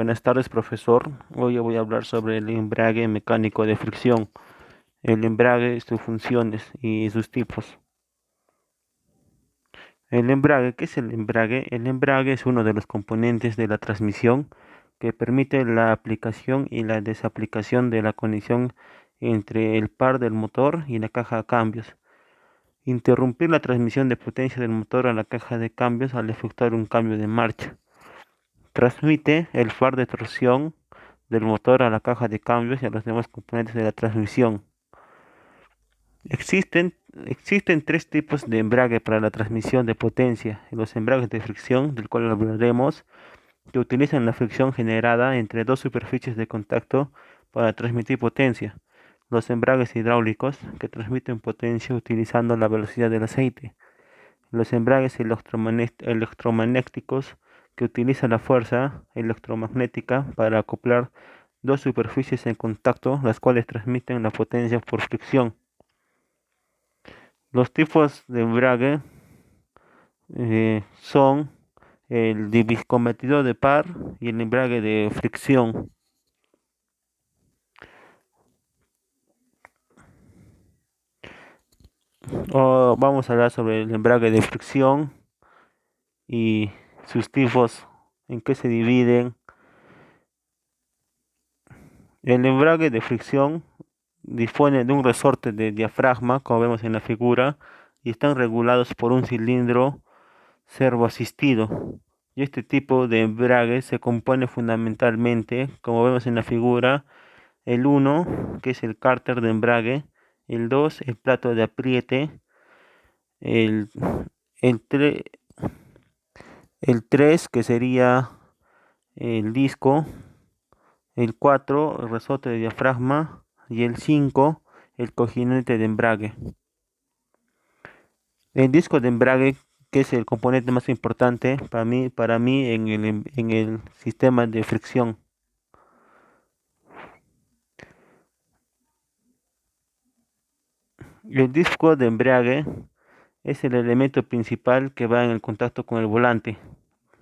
Buenas tardes, profesor. Hoy voy a hablar sobre el embrague mecánico de fricción, el embrague, sus funciones y sus tipos. El embrague, ¿qué es el embrague? El embrague es uno de los componentes de la transmisión que permite la aplicación y la desaplicación de la conexión entre el par del motor y la caja de cambios. Interrumpir la transmisión de potencia del motor a la caja de cambios al efectuar un cambio de marcha. Transmite el par de torsión del motor a la caja de cambios y a los demás componentes de la transmisión. Existen tres tipos de embrague para la transmisión de potencia. Los embragues de fricción, del cual hablaremos, que utilizan la fricción generada entre dos superficies de contacto para transmitir potencia. Los embragues hidráulicos, que transmiten potencia utilizando la velocidad del aceite. Los embragues electromagnéticos, que utilizan la fuerza electromagnética para acoplar dos superficies en contacto, las cuales transmiten la potencia por fricción. Los tipos de embrague son el convertidor de par y el embrague de fricción. Vamos a hablar sobre el embrague de fricción y sus tipos, en qué se dividen. El embrague de fricción dispone de un resorte de diafragma, como vemos en la figura, y están regulados por un cilindro servoasistido. Y este tipo de embrague se compone fundamentalmente, como vemos en la figura, el 1, que es el cárter de embrague, el 2, el plato de apriete, el, el, tre- el 3, que sería el disco, el 4, el resorte de diafragma, y el 5, el cojinete de embrague. El disco de embrague, que es el componente más importante para mí en el sistema de fricción. El disco de embrague es el elemento principal que va en el contacto con el volante.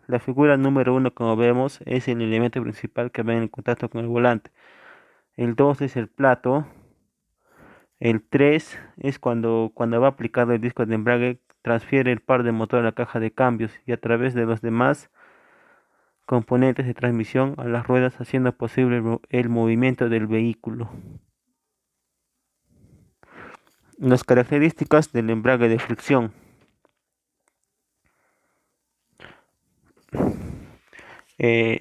La figura número 1, como vemos, es el elemento principal que va en el contacto con el volante. El 2 es el plato. El 3 es cuando va aplicado el disco de embrague, transfiere el par de motor a la caja de cambios y a través de los demás componentes de transmisión a las ruedas, haciendo posible el movimiento del vehículo. Las características del embrague de fricción. Eh,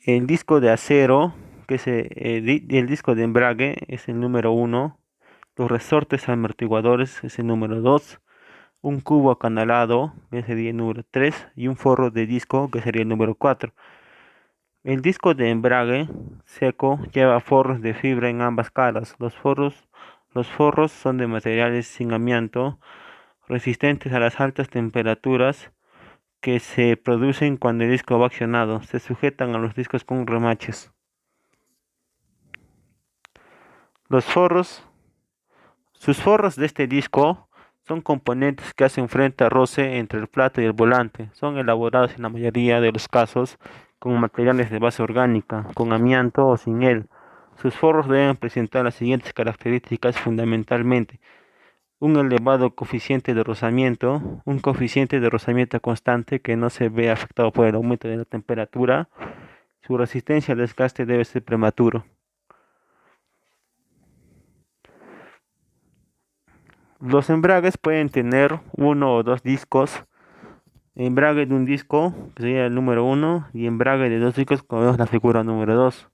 el disco de acero, que es el disco de embrague, es el número 1. Los resortes amortiguadores es el número 2. Un cubo acanalado, que sería el número 3. Y un forro de disco, que sería el número 4. El disco de embrague seco lleva forros de fibra en ambas caras. Los forros son de materiales sin amianto, resistentes a las altas temperaturas que se producen cuando el disco va accionado. Se sujetan a los discos con remaches. Los forros, sus forros de este disco son componentes que hacen frente a roce entre el plato y el volante. Son elaborados en la mayoría de los casos con materiales de base orgánica, con amianto o sin él. Sus forros deben presentar las siguientes características fundamentalmente: un elevado coeficiente de rozamiento, un coeficiente de rozamiento constante que no se ve afectado por el aumento de la temperatura. Su resistencia al desgaste debe ser prematuro. Los embragues pueden tener uno o dos discos. Embrague de un disco, que sería el número 1, y embrague de dos discos, como vemos en la figura número 2.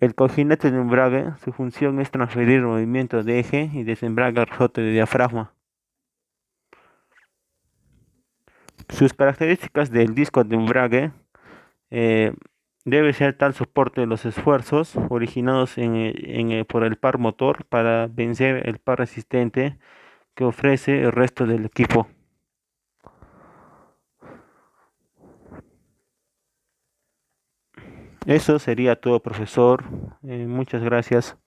El cojinete de embrague, su función es transferir el movimiento de eje y desembrague al resorte de diafragma. Sus características del disco de embrague: eh, debe ser tal soporte de los esfuerzos originados por el par motor para vencer el par resistente que ofrece el resto del equipo. Eso sería todo, profesor. Muchas gracias.